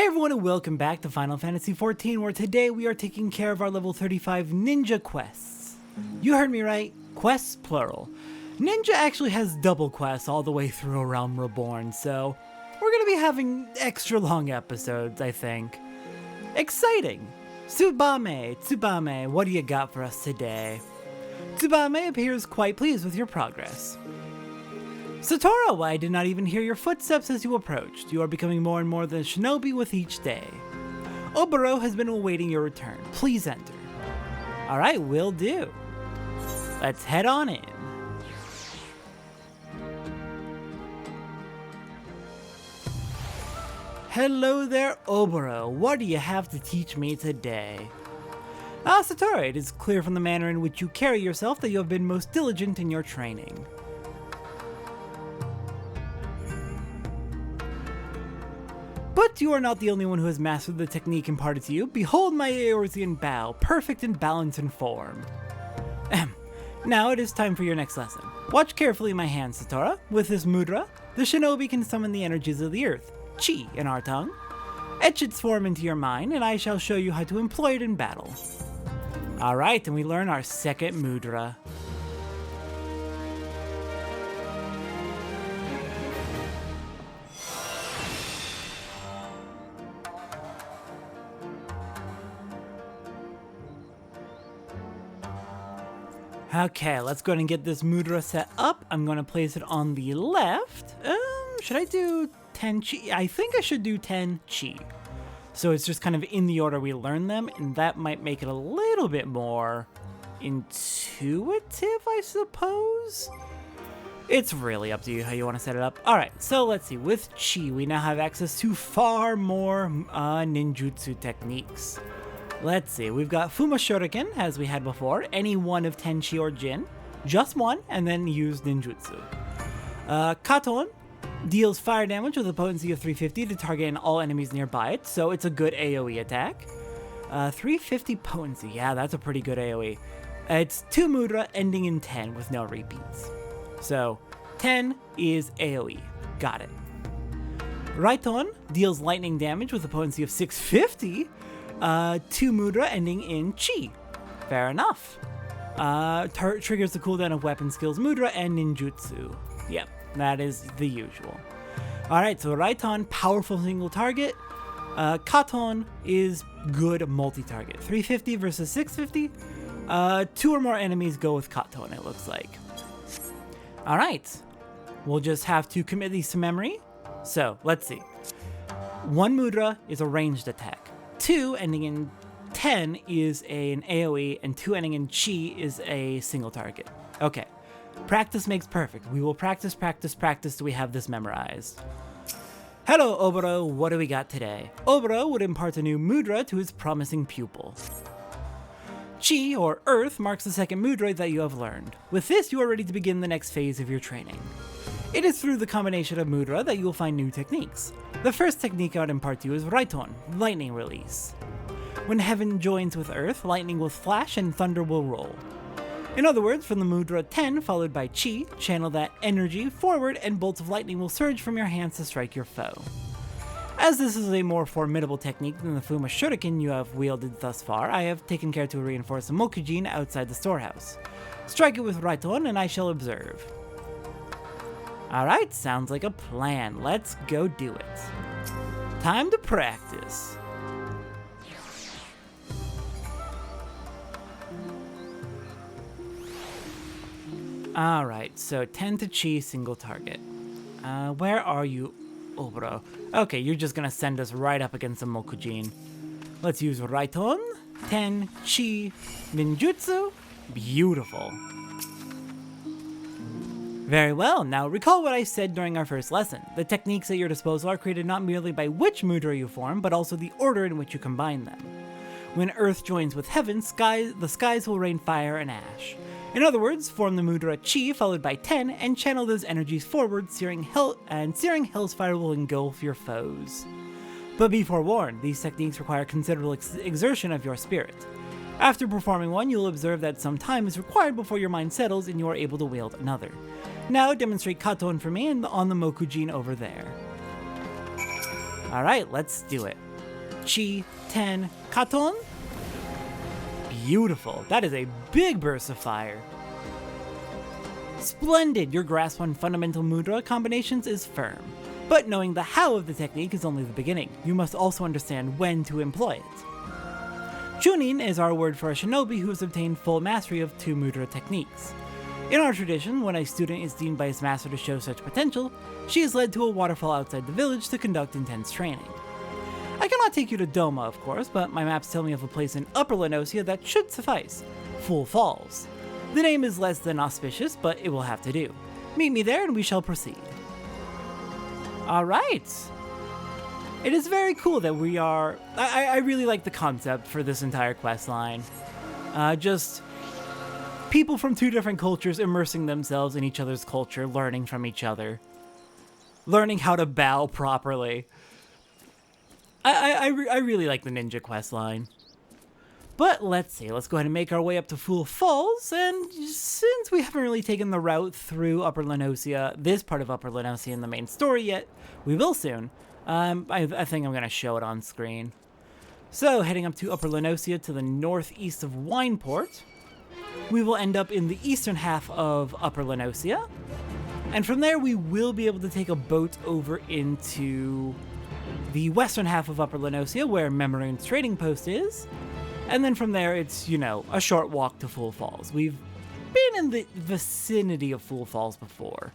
Hey everyone and welcome back to Final Fantasy XIV, where today we are taking care of our level 35 ninja quests. You heard me right, quests plural. Ninja actually has double quests all the way through A Realm Reborn, so we're gonna be having extra long episodes, I think. Exciting! Tsubame, what do you got for us today? Tsubame appears quite pleased with your progress. Satoru, I did not even hear your footsteps as you approached. You are becoming more and more the shinobi with each day. Oboro has been awaiting your return. Please enter. Alright, will do. Let's head on in. Hello there, Oboro. What do you have to teach me today? Satoru, it is clear from the manner in which you carry yourself that you have been most diligent in your training. But you are not the only one who has mastered the technique imparted to you. Behold my Eorzean bow, perfect in balance and form. Now it is time for your next lesson. Watch carefully my hand, Satoru. With this mudra, the shinobi can summon the energies of the earth, chi in our tongue. Etch its form into your mind, and I shall show you how to employ it in battle. Alright, and we learn our second mudra. Okay, let's go ahead and get this mudra set up. I'm going to place it on the left. Should I do 10 chi? I think I should do 10 chi. So it's just kind of in the order we learn them, and that might make it a little bit more intuitive, I suppose? It's really up to you how you want to set it up. Alright, so let's see. With chi, we now have access to far more ninjutsu techniques. Let's see, we've got Fuma Shuriken, as we had before, any one of Tenchi or Jin, just one, and then use ninjutsu. Katon deals fire damage with a potency of 350 to target and all enemies nearby it, so it's a good AoE attack. 350 potency, yeah, that's a pretty good AoE. It's 2 mudra ending in 10 with no repeats. So, 10 is AoE, got it. Raiton deals lightning damage with a potency of 650, 2 mudra ending in chi. Fair enough. Triggers the cooldown of weapon skills mudra and ninjutsu. Yep, that is the usual. Alright, so Raiton, powerful single target. Katon is good multi-target. 350 versus 650. 2 or more enemies go with Katon, it looks like. Alright, we'll just have to commit these to memory. So, let's see. 1 mudra is a ranged attack. 2 ending in 10 is an AoE, and 2 ending in chi is a single target. Okay, practice makes perfect. We will practice till we have this memorized. Hello, Oboro, what do we got today? Oboro would impart a new mudra to his promising pupil. Chi, or Earth, marks the second mudra that you have learned. With this, you are ready to begin the next phase of your training. It is through the combination of mudra that you will find new techniques. The first technique I would impart to you is Raiton, lightning release. When heaven joins with earth, lightning will flash and thunder will roll. In other words, from the mudra 10 followed by chi, channel that energy forward and bolts of lightning will surge from your hands to strike your foe. As this is a more formidable technique than the Fuma Shuriken you have wielded thus far, I have taken care to reinforce a Mokujin outside the storehouse. Strike it with Raiton and I shall observe. Alright, sounds like a plan. Let's go do it. Time to practice. Alright, so 10 to chi, single target. Where are you, Oboro? Okay, you're just gonna send us right up against a Mokujin. Let's use Raiton, 10, chi, ninjutsu. Beautiful. Very well, now recall what I said during our first lesson. The techniques at your disposal are created not merely by which mudra you form, but also the order in which you combine them. When earth joins with heaven, the skies will rain fire and ash. In other words, form the mudra chi followed by 10 and channel those energies forward, searing hell's fire will engulf your foes. But be forewarned, these techniques require considerable exertion of your spirit. After performing one, you'll observe that some time is required before your mind settles and you are able to wield another. Now demonstrate Katon for me and on the Mokujin over there. Alright, let's do it. Chi, 10, Katon. Beautiful. That is a big burst of fire. Splendid. Your grasp on fundamental mudra combinations is firm. But knowing the how of the technique is only the beginning. You must also understand when to employ it. Chunin is our word for a shinobi who has obtained full mastery of 2 mudra techniques. In our tradition, when a student is deemed by his master to show such potential, she is led to a waterfall outside the village to conduct intense training. I cannot take you to Doma, of course, but my maps tell me of a place in Upper Lenosia that should suffice. Full Falls. The name is less than auspicious, but it will have to do. Meet me there and we shall proceed. Alright! It is very cool that we are... I really like the concept for this entire quest line. Just people from 2 different cultures immersing themselves in each other's culture, learning from each other. Learning how to bow properly. I really like the ninja quest line. But let's see, let's go ahead and make our way up to Full Falls, and since we haven't really taken the route through Upper Lenosia, this part of Upper Lenosia in the main story yet, we will soon. I think I'm going to show it on screen. So, heading up to Upper Lenosia to the northeast of Wineport, we will end up in the eastern half of Upper Lenosia, and from there we will be able to take a boat over into the western half of Upper Lenosia, where Memorune's trading post is. And then from there, it's, you know, a short walk to Full Falls. We've been in the vicinity of Full Falls before.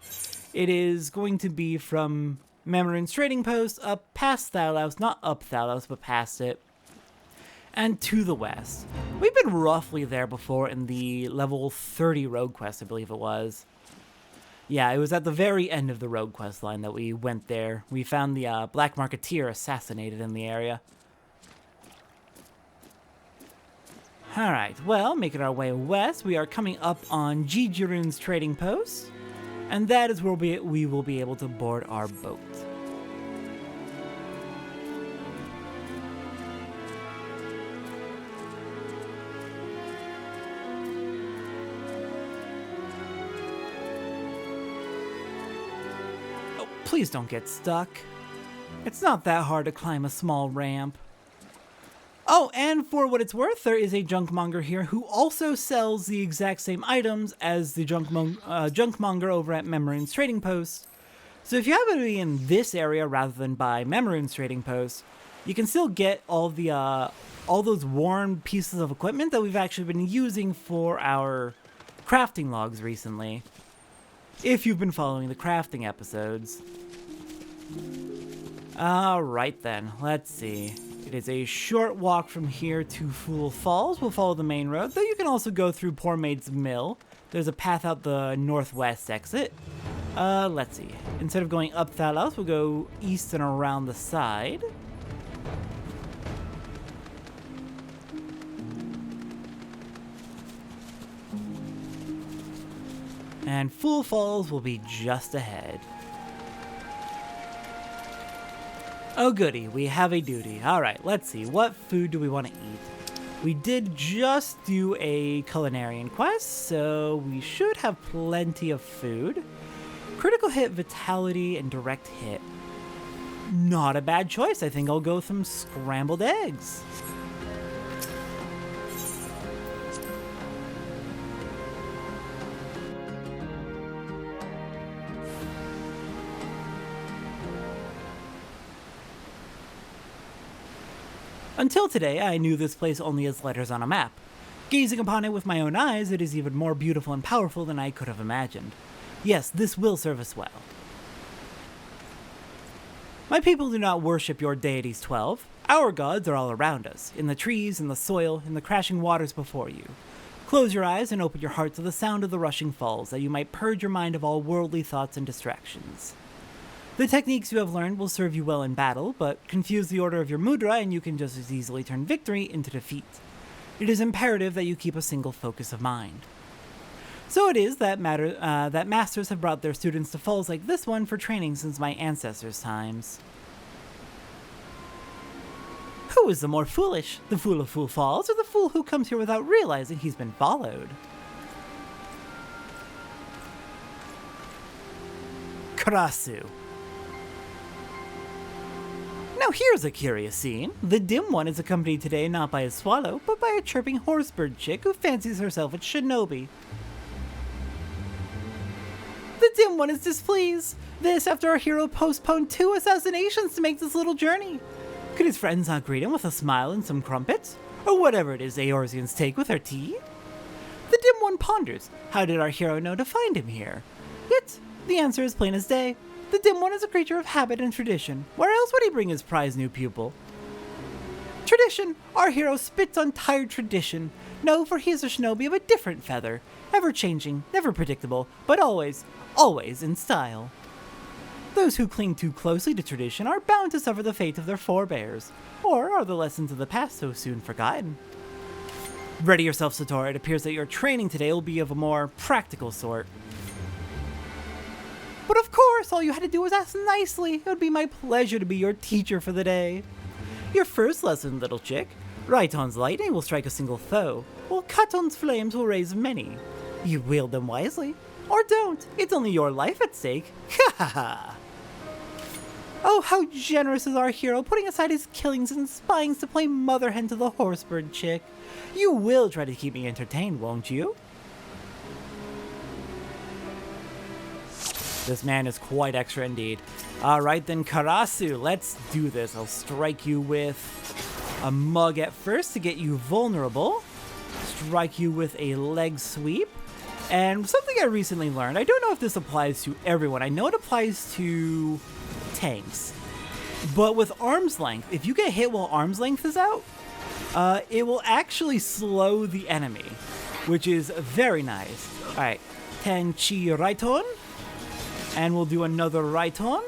It is going to be from Memorune's trading post up past Thalos, not up Thalos, but past it, and to the west. We've been roughly there before in the level 30 rogue quest, I believe it was. Yeah, it was at the very end of the rogue quest line that we went there. We found the Black Marketeer assassinated in the area. Alright, well, making our way west, we are coming up on Jijirune's trading post, and that is where we will be able to board our boat. Oh, please don't get stuck. It's not that hard to climb a small ramp. Oh, and for what it's worth, there is a junkmonger here who also sells the exact same items as the junkmonger over at Memorune's trading post. So if you happen to be in this area rather than by Memorune's trading post, you can still get all those worn pieces of equipment that we've actually been using for our crafting logs recently. If you've been following the crafting episodes. Alright then, let's see. It is a short walk from here to Full Falls. We'll follow the main road, though you can also go through Poor Maid's Mill. There's a path out the northwest exit. Let's see. Instead of going up Thalos, we'll go east and around the side. And Full Falls will be just ahead. Oh goody, we have a duty. Alright, let's see, what food do we want to eat? We did just do a culinarian quest, so we should have plenty of food. Critical hit, vitality, and direct hit. Not a bad choice. I think I'll go with some scrambled eggs. Until today, I knew this place only as letters on a map. Gazing upon it with my own eyes, it is even more beautiful and powerful than I could have imagined. Yes, this will serve us well. My people do not worship your deities, 12. Our gods are all around us, in the trees, in the soil, in the crashing waters before you. Close your eyes and open your heart to the sound of the rushing falls, that you might purge your mind of all worldly thoughts and distractions. The techniques you have learned will serve you well in battle, but confuse the order of your mudra and you can just as easily turn victory into defeat. It is imperative that you keep a single focus of mind. So it is that masters have brought their students to falls like this one for training since my ancestors' times. Who is the more foolish, the fool of Full Falls, or the fool who comes here without realizing he's been followed? Karasu. Now here's a curious scene. The dim one is accompanied today not by a swallow, but by a chirping horsebird chick who fancies herself a shinobi. The dim one is displeased. This after our hero postponed 2 assassinations to make this little journey. Could his friends not greet him with a smile and some crumpets? Or whatever it is Eorzeans take with their tea? The dim one ponders, how did our hero know to find him here? Yet, the answer is plain as day. The dim one is a creature of habit and tradition. Where else would he bring his prized new pupil? Tradition! Our hero spits on tired tradition. No, for he is a shinobi of a different feather. Ever-changing, never predictable, but always, always in style. Those who cling too closely to tradition are bound to suffer the fate of their forebears. Or are the lessons of the past so soon forgotten? Ready yourself, Satoru. It appears that your training today will be of a more practical sort. But of course, all you had to do was ask nicely. It would be my pleasure to be your teacher for the day. Your first lesson, little chick. Raiton's lightning will strike a single foe, while Katon's flames will raise many. You wield them wisely. Or don't. It's only your life at stake. Ha ha ha! Oh, how generous is our hero, putting aside his killings and spyings to play mother hen to the horsebird chick. You will try to keep me entertained, won't you? This man is quite extra indeed. Alright then, Karasu, let's do this. I'll strike you with a mug at first to get you vulnerable. Strike you with a leg sweep. And something I recently learned, I don't know if this applies to everyone. I know it applies to tanks. But with arm's length, if you get hit while arm's length is out, it will actually slow the enemy, which is very nice. Alright, Tenchi Raiton. And we'll do another Raiton.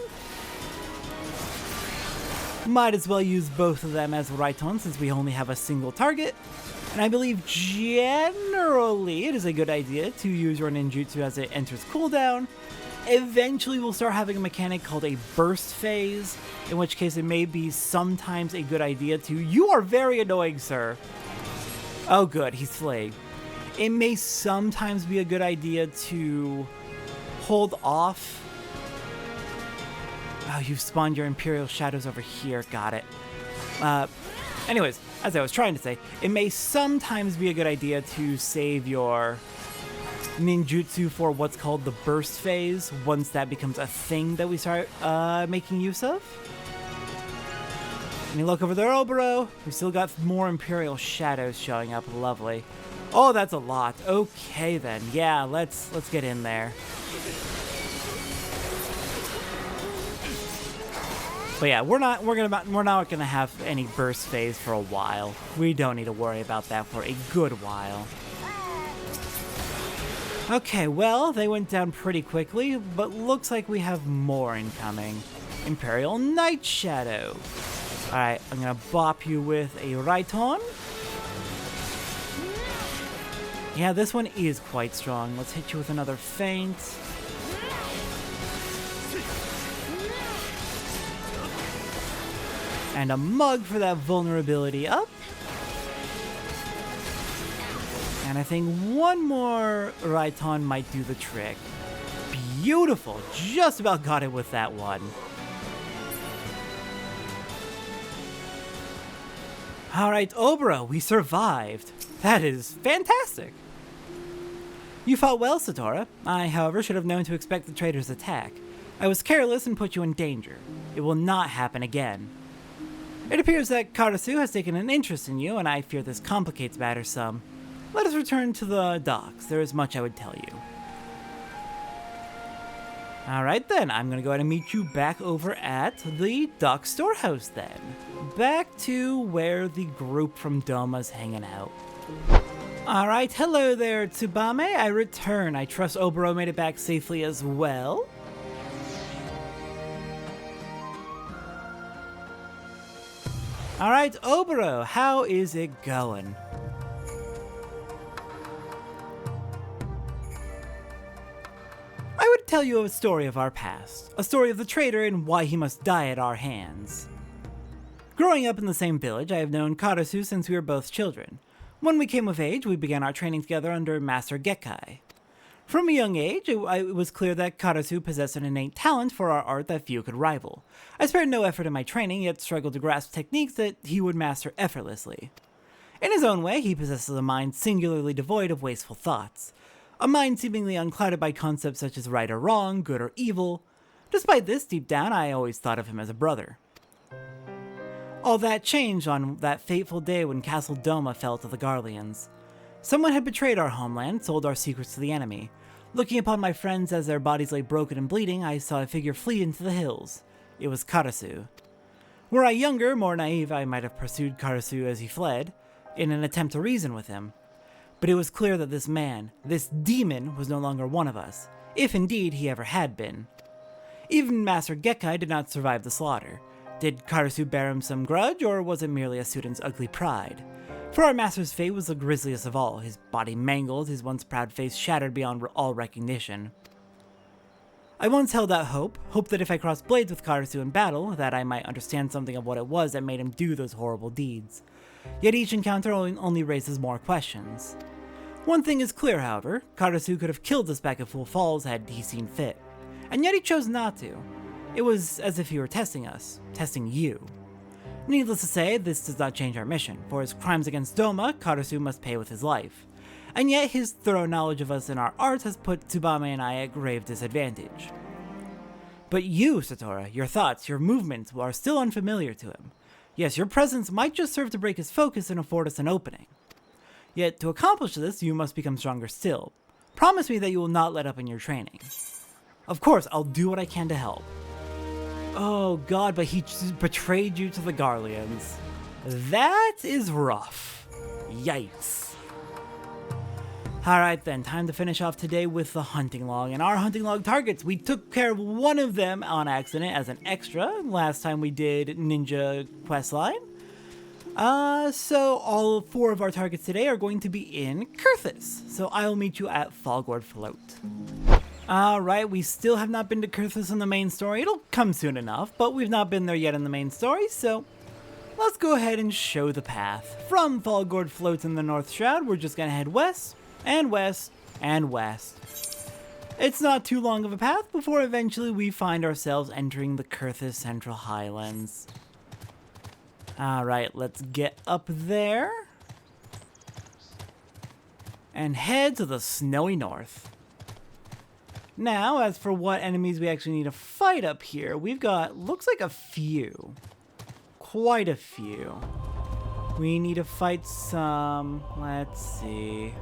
Might as well use both of them as Raiton since we only have a single target. And I believe generally it is a good idea to use your ninjutsu as it enters cooldown. Eventually we'll start having a mechanic called a burst phase, in which case it may be sometimes a good idea to... You are very annoying, sir. Oh good, he's flayed. It may sometimes be a good idea to hold off. Oh, you've spawned your Imperial Shadows over here. Got it. Anyways, as I was trying to say, it may sometimes be a good idea to save your ninjutsu for what's called the burst phase, once that becomes a thing that we start making use of. Let me look over there, Oboro. We've still got more Imperial Shadows showing up. Lovely. Oh, that's a lot. Okay then. Yeah, let's get in there. But yeah, we're not gonna have any burst phase for a while. We don't need to worry about that for a good while. Okay, well, they went down pretty quickly, but looks like we have more incoming. Imperial Night Shadow. Alright, I'm gonna bop you with a Raiton. Yeah, this one is quite strong. Let's hit you with another feint. And a mug for that vulnerability up. And I think one more Raiton might do the trick. Beautiful. Just about got it with that one. Alright, Oboro, we survived. That is fantastic. You fought well, Satoru. I, however, should have known to expect the traitor's attack. I was careless and put you in danger. It will not happen again. It appears that Karasu has taken an interest in you, and I fear this complicates matters some. Let us return to the docks. There is much I would tell you. Alright then, I'm gonna go ahead and meet you back over at the dock storehouse then. Back to where the group from Doma's hanging out. Alright, hello there, Tsubame. I return. I trust Oboro made it back safely as well. Alright, Oboro, how is it going? I would tell you a story of our past, a story of the traitor and why he must die at our hands. Growing up in the same village, I have known Karasu since we were both children. When we came of age, we began our training together under Master Gekkai. From a young age, it was clear that Karasu possessed an innate talent for our art that few could rival. I spared no effort in my training, yet struggled to grasp techniques that he would master effortlessly. In his own way, he possesses a mind singularly devoid of wasteful thoughts. A mind seemingly unclouded by concepts such as right or wrong, good or evil. Despite this, deep down, I always thought of him as a brother. All that changed on that fateful day when Castle Doma fell to the Garleans. Someone had betrayed our homeland, sold our secrets to the enemy. Looking upon my friends as their bodies lay broken and bleeding, I saw a figure flee into the hills. It was Karasu. Were I younger, more naive, I might have pursued Karasu as he fled, in an attempt to reason with him. But it was clear that this man, this demon, was no longer one of us, if indeed he ever had been. Even Master Gekkai did not survive the slaughter. Did Karasu bear him some grudge, or was it merely a student's ugly pride? For our master's fate was the grisliest of all, his body mangled, his once proud face shattered beyond all recognition. I once held out hope that if I crossed blades with Karasu in battle, that I might understand something of what it was that made him do those horrible deeds. Yet each encounter only raises more questions. One thing is clear, however, Karasu could have killed us back at Full Falls had he seen fit. And yet he chose not to. It was as if he were testing us, testing you. Needless to say, this does not change our mission. For his crimes against Doma, Karasu must pay with his life. And yet his thorough knowledge of us and our arts has put Tsubame and I at grave disadvantage. But you, Satora, your thoughts, your movements are still unfamiliar to him. Yes, your presence might just serve to break his focus and afford us an opening. Yet to accomplish this, you must become stronger still. Promise me that you will not let up in your training. Of course, I'll do what I can to help. Oh god, but he betrayed you to the Garleans. That is rough. Yikes. Alright then, time to finish off today with the hunting log. And our hunting log targets, we took care of one of them on accident as an extra last time we did Ninja Questline. So all 4 of our targets today are going to be in Kurthus. So I'll meet you at Fallgourd Float. Alright, we still have not been to Kurthus in the main story. It'll come soon enough, but we've not been there yet in the main story, so let's go ahead and show the path. From Fallgourd Float in the North Shroud, we're just gonna head west, and west, and west. It's not too long of a path before eventually we find ourselves entering the Kurthus Central Highlands. Alright, let's get up there and head to the snowy north. Now, as for what enemies we actually need to fight up here, we've got, looks like a few. Quite a few. We need to fight some, let's see.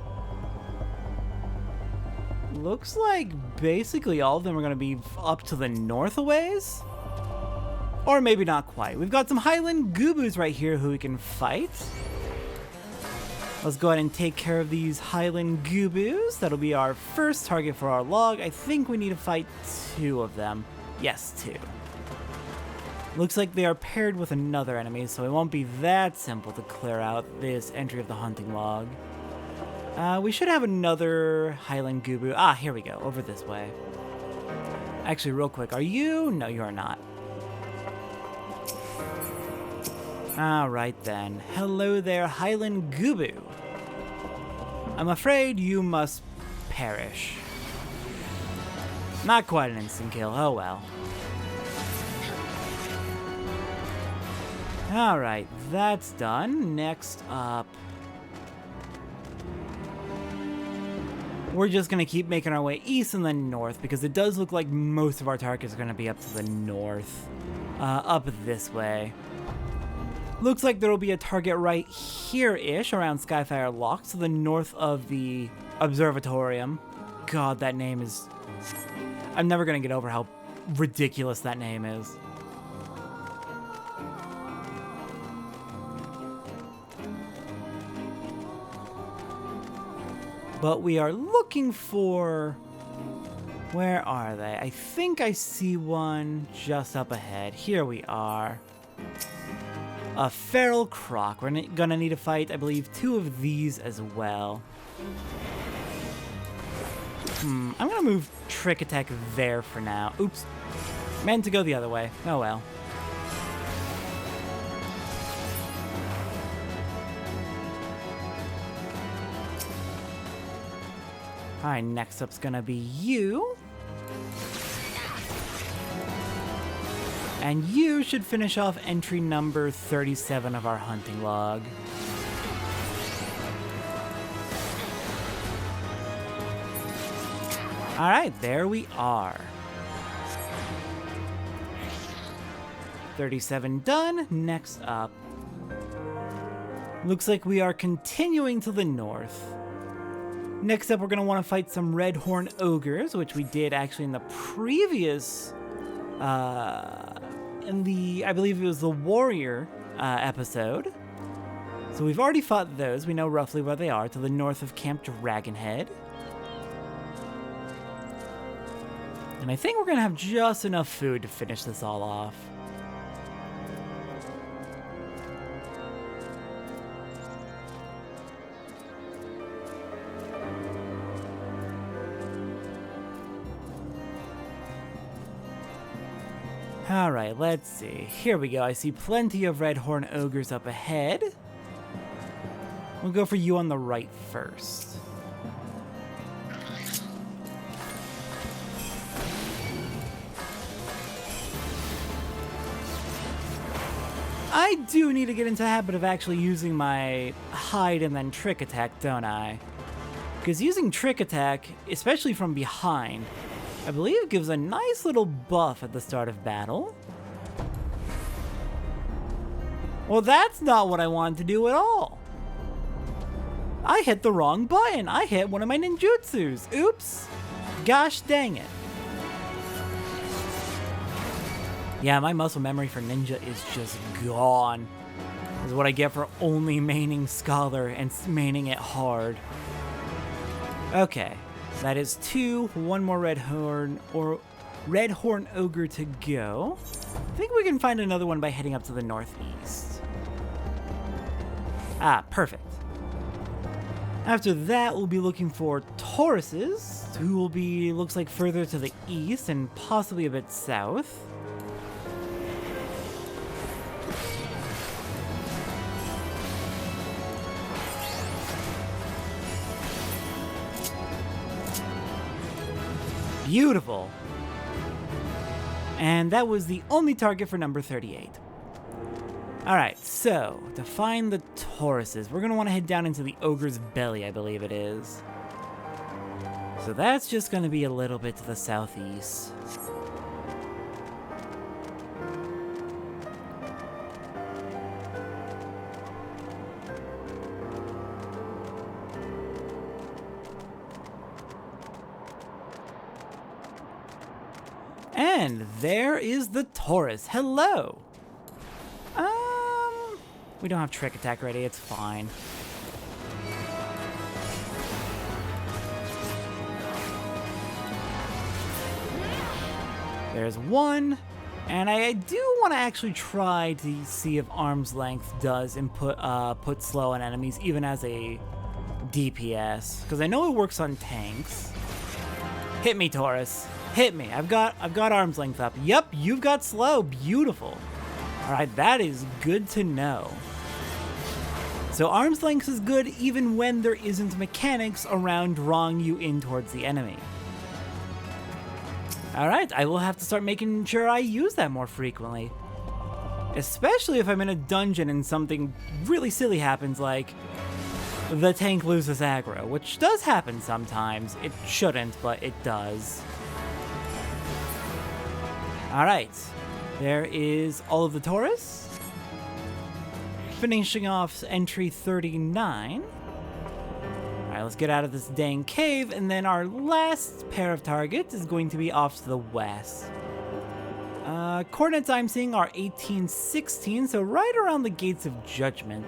Looks like basically all of them are going to be up to the north a ways. Or maybe not quite. We've got some Highland Goobus right here who we can fight. Let's go ahead and take care of these Highland Goobus. That'll be our first target for our log. I think we need to fight 2 of them. Yes, 2. Looks like they are paired with another enemy, so it won't be that simple to clear out this entry of the hunting log. We should have another Highland Goobu. Ah, here we go. Over this way. Actually, real quick. Are you? No, you are not. Alright then. Hello there, Highland Goobu. I'm afraid you must perish. Not quite an instant kill, oh well. Alright, that's done. Next up, we're just going to keep making our way east and then north, because it does look like most of our targets are going to be up to the north. Up this way. Looks like there will be a target right here-ish, around Skyfire Lock, to the north of the Observatorium. God, that name is... I'm never going to get over how ridiculous that name is. But we are looking for... Where are they? I think I see one just up ahead. Here we are. A feral croc. We're gonna need to fight, I believe, 2 of these as well. I'm gonna move Trick Attack there for now. Oops. Meant to go the other way. Oh well. Alright, next up's gonna be you. And you should finish off entry number 37 of our hunting log. Alright, there we are. 37 done. Next up. Looks like we are continuing to the north. Next up, we're going to want to fight some red horn ogres, which we did actually in the previous, I believe it was the warrior episode. So we've already fought those. We know roughly where they are, to the north of Camp Dragonhead. And I think we're going to have just enough food to finish this all off. Alright, let's see. Here we go. I see plenty of red horn ogres up ahead. We'll go for you on the right first. I do need to get into the habit of actually using my hide and then trick attack, don't I? Because using trick attack, especially from behind, I believe it gives a nice little buff at the start of battle. Well, that's not what I wanted to do at all. I hit the wrong button. I hit one of my ninjutsus. Oops. Gosh dang it. Yeah, my muscle memory for ninja is just gone. This is what I get for only maining Scholar and maining it hard. Okay, that is 2. One more red horn ogre to go. I think we can find another one by heading up to the northeast. Ah, perfect. After that, we'll be looking for Tauruses, who will be, looks like, further to the east and possibly a bit south. Beautiful. And that was the only target for number 38. Alright, so to find the Tauruses, we're going to want to head down into the ogre's belly, I believe it is. So that's just going to be a little bit to the southeast. And there is the Taurus. Hello. We don't have trick attack ready. It's fine. There's one. And I do want to actually try to see if arm's length does put slow on enemies, even as a DPS, because I know it works on tanks. Hit me, Taurus. Hit me. I've got arm's length up. Yep, you've got slow. Beautiful. All right, that is good to know. So arm's length is good even when there isn't mechanics around drawing you in towards the enemy. All right, I will have to start making sure I use that more frequently. Especially if I'm in a dungeon and something really silly happens, like the tank loses aggro, which does happen sometimes. It shouldn't, but it does. Alright, there is all of the Taurus. Finishing off entry 39. Alright, let's get out of this dang cave, and then our last pair of targets is going to be off to the west. Coordinates I'm seeing are 1816, so right around the Gates of Judgment,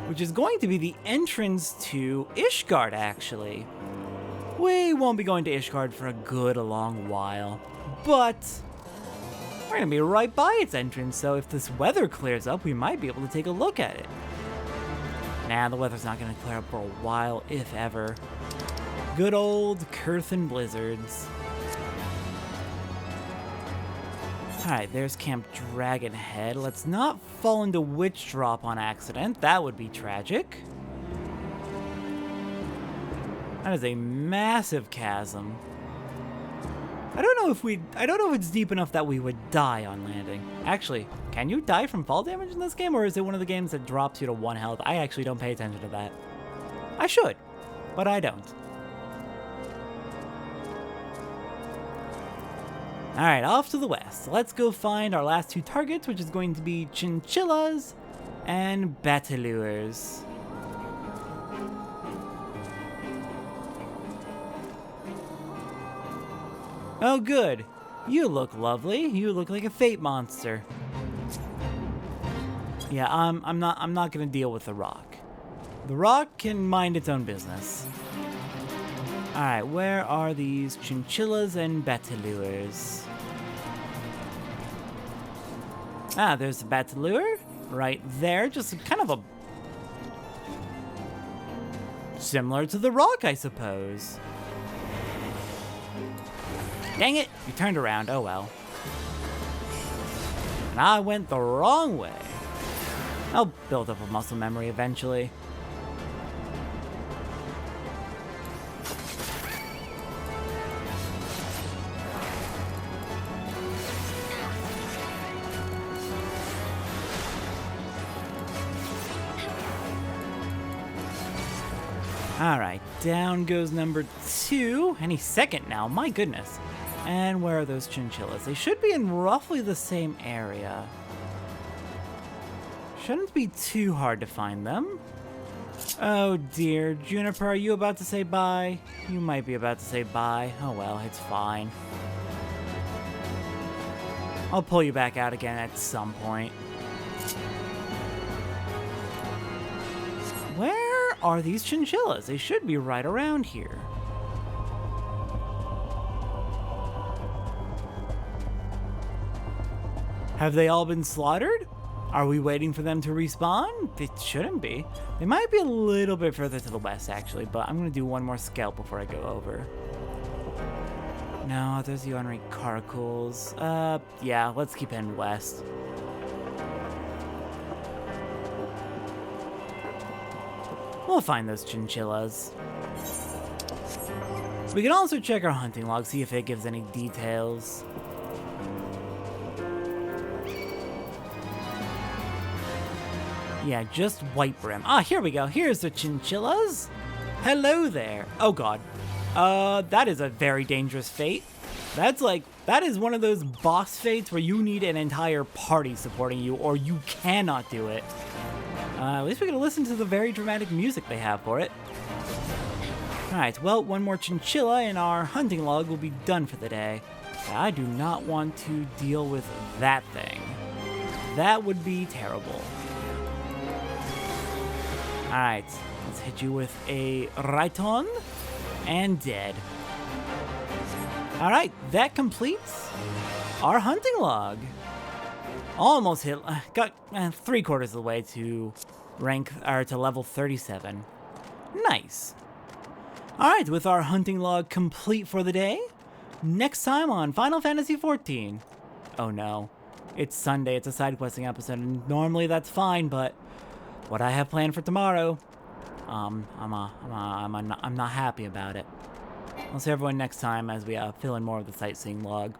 which is going to be the entrance to Ishgard, actually. We won't be going to Ishgard for a good long while, but we're going to be right by its entrance, so if this weather clears up, we might be able to take a look at it. Nah, the weather's not going to clear up for a while, if ever. Good old Curthin blizzards. Alright, there's Camp Dragonhead. Let's not fall into Witch Drop on accident. That would be tragic. That is a massive chasm. I don't know if it's deep enough that we would die on landing. Actually, can you die from fall damage in this game, or is it one of the games that drops you to 1 health? I actually don't pay attention to that. I should, but I don't. Alright, off to the west. Let's go find our last 2 targets, which is going to be chinchillas and batalures. Oh good, you look lovely. You look like a fate monster. Yeah, I'm not gonna deal with the rock. The rock can mind its own business. Alright, where are these chinchillas and batalures? Ah, there's a batalure right there, just kind of a... similar to the rock, I suppose. Dang it, you turned around, oh well. And I went the wrong way. I'll build up a muscle memory eventually. Alright, down goes number 2. Any second now, my goodness. And where are those chinchillas? They should be in roughly the same area. Shouldn't be too hard to find them. Oh dear, Juniper, are you about to say bye? You might be about to say bye. Oh well, it's fine. I'll pull you back out again at some point. Where are these chinchillas? They should be right around here. Have they all been slaughtered? Are we waiting for them to respawn? It shouldn't be. They might be a little bit further to the west, actually, but I'm going to do one more scout before I go over. No, there's the ornery caracals. Yeah, let's keep heading west. We'll find those chinchillas. We can also check our hunting log, see if it gives any details. Yeah, just white brim. Ah, here we go. Here's the chinchillas. Hello there. Oh god. That is a very dangerous fate. That is one of those boss fates where you need an entire party supporting you, or you cannot do it. At least we're gonna listen to the very dramatic music they have for it. Alright, well, one more chinchilla and our hunting log will be done for the day. I do not want to deal with that thing. That would be terrible. Alright, let's hit you with a Raiton, and dead. Alright, that completes our hunting log. Almost hit, got 3/4 of the way to to level 37. Nice. Alright, with our hunting log complete for the day, next time on Final Fantasy XIV. Oh no, it's Sunday, it's a side questing episode, and normally that's fine, but what I have planned for tomorrow, I'm not happy about it. I'll see everyone next time as we fill in more of the sightseeing log.